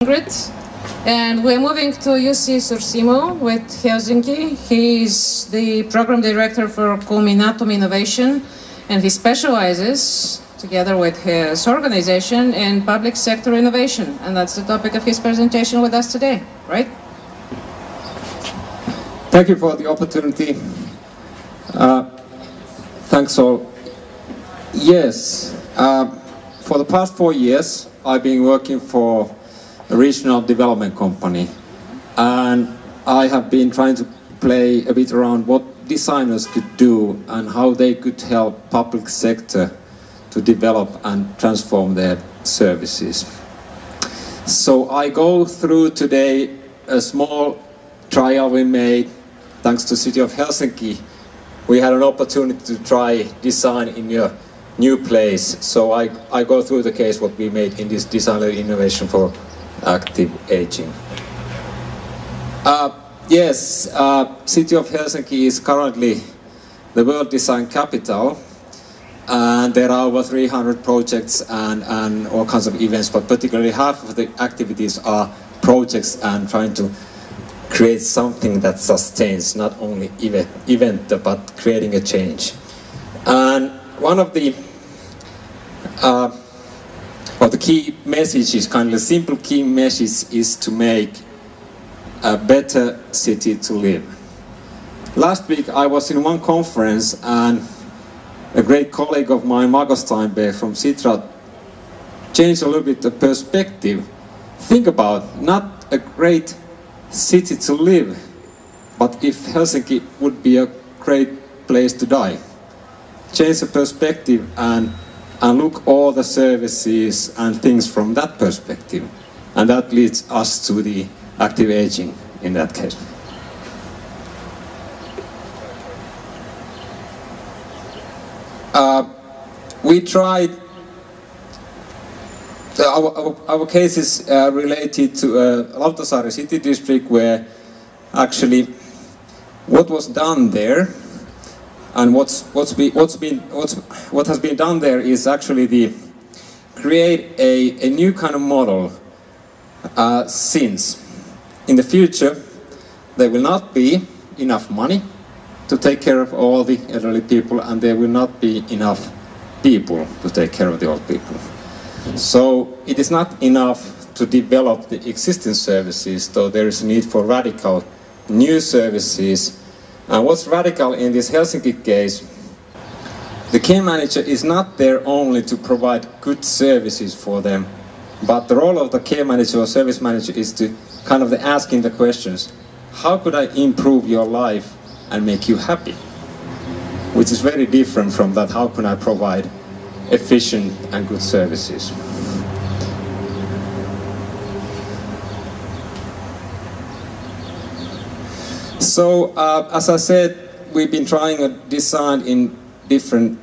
Ingrid. And we're moving to Jussi Sorsimo with Helsinki. He's the program director for Culminatum Innovation, and he specializes, together with his organization, in public sector innovation. And that's the topic of his presentation with us today, right? Thank you for the opportunity. Thanks all. Yes, for the past 4 years, I've been working for a regional development company, and I have been trying to play a bit around what designers could do and how they could help public sector to develop and transform their services. So I go through today a small trial we made thanks to City of Helsinki. We had an opportunity to try design in a new place. So I go through the case what we made in this design innovation for active aging. City of Helsinki is currently the world design capital, and there are over 300 projects and all kinds of events, but particularly half of the activities are projects and trying to create something that sustains, not only event but creating a change. And one of the key messages, kind of a simple key message, is to make a better city to live. Last week I was in one conference, and a great colleague of mine, Marko Steinberg from Sitra, changed a little bit the perspective. Think about not a great city to live, but if Helsinki would be a great place to die. Change the perspective and look all the services and things from that perspective. And that leads us to the active aging in that case. We tried, our case is related to Lauttasaari city district, where actually what was done there and what has been done there is actually create a new kind of model, since in the future there will not be enough money to take care of all the elderly people, and there will not be enough people to take care of the old people. So it is not enough to develop the existing services, though there is a need for radical new services. And what's radical in this Helsinki case, the care manager is not there only to provide good services for them, but the role of the care manager or service manager is to kind of asking the questions, how could I improve your life and make you happy? Which is very different from that, how can I provide efficient and good services? So, as I said, we've been trying a design in different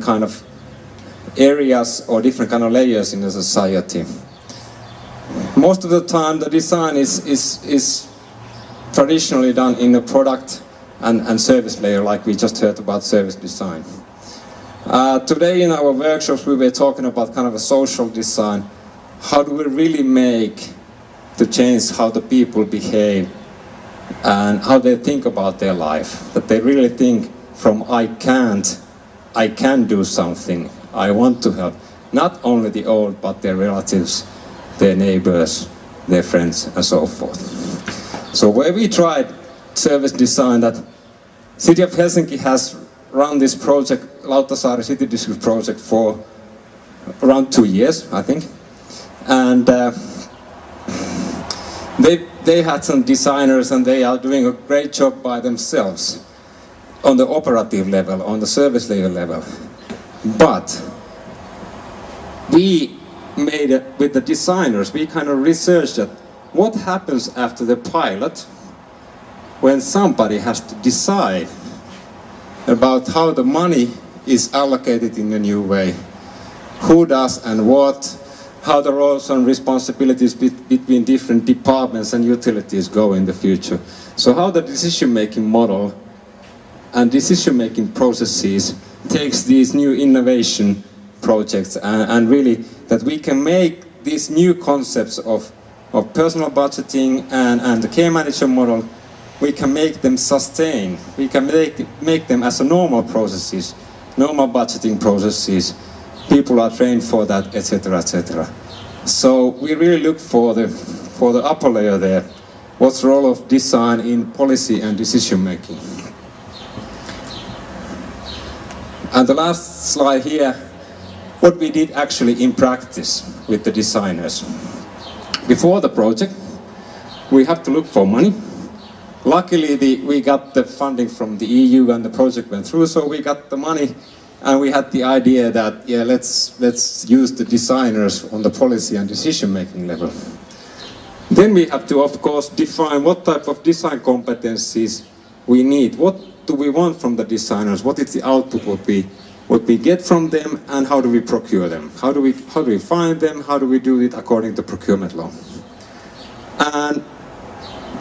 kind of areas or different kind of layers in the society. Most of the time the design is traditionally done in a product and service layer, like we just heard about service design. Today in our workshops we were talking about kind of a social design. How do we really make the change how the people behave and how they think about their life? That they really think from I can do something, I want to help. Not only the old, but their relatives, their neighbors, their friends, and so forth. So where we tried service design, that City of Helsinki has run this project, Lauttasaari City District project, for around 2 years, I think. And they had some designers, and they are doing a great job by themselves on the operative level, on the service layer level. But we made it with the designers, we kind of researched that what happens after the pilot when somebody has to decide about how the money is allocated in a new way, who does and what, how the roles and responsibilities between different departments and utilities go in the future. So how the decision-making model and decision-making processes takes these new innovation projects and really that we can make these new concepts of of personal budgeting and the care manager model, we can make them sustain. We can make them as a normal processes, normal budgeting processes. People are trained for that, etc., etc. So we really look for the upper layer there. What's the role of design in policy and decision making? And the last slide here, what we did actually in practice with the designers. Before the project, we have to look for money. Luckily, we got the funding from the EU and the project went through, so we got the money and we had the idea that, yeah, let's use the designers on the policy and decision-making level. Then we have to, of course, define what type of design competencies we need. What do we want from the designers? What is the output, what we get from them, and how do we procure them? How do we find them? How do we do it according to procurement law? And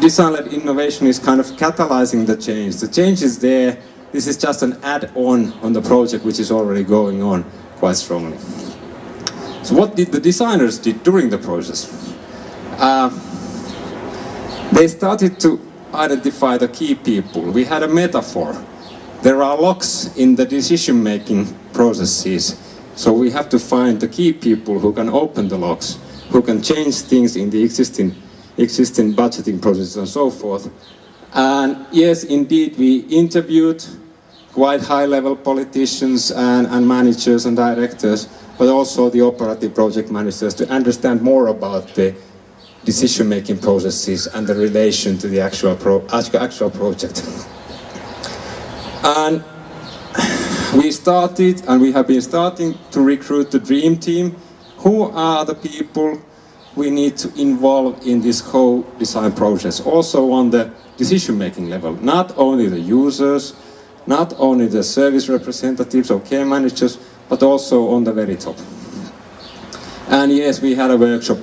design-led innovation is kind of catalyzing the change. The change is there. This is just an add-on on the project which is already going on quite strongly. So what did the designers do during the process? They started to identify the key people. We had a metaphor. There are locks in the decision-making processes. So we have to find the key people who can open the locks, who can change things in the existing budgeting processes and so forth. And yes, indeed, we interviewed quite high-level politicians and managers and directors, but also the operative project managers to understand more about the decision-making processes and the relation to the actual project. And we started, and we have been starting to recruit the dream team. Who are the people we need to involve in this whole design process, also on the decision-making level? Not only the users, not only the service representatives or care managers, but also on the very top. And yes, we had a workshop.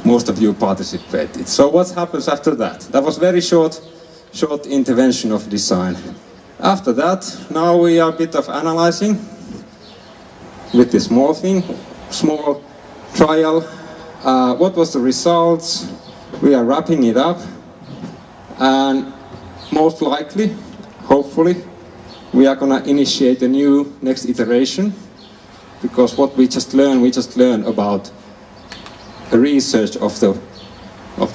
Most of you participated. So what happens after that? That was very short intervention of design. After that, now we are a bit of analyzing with this small trial. What was the results? We are wrapping it up, and most likely, hopefully, we are going to initiate a new next iteration, because what we just learned about the research of the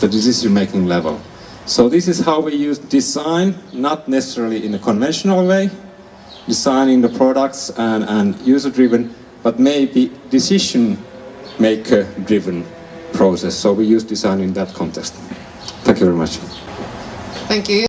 decision-making level. So this is how we use design, not necessarily in a conventional way, designing the products and user-driven, but maybe decision-maker-driven process. So we use design in that context. Thank you very much. Thank you.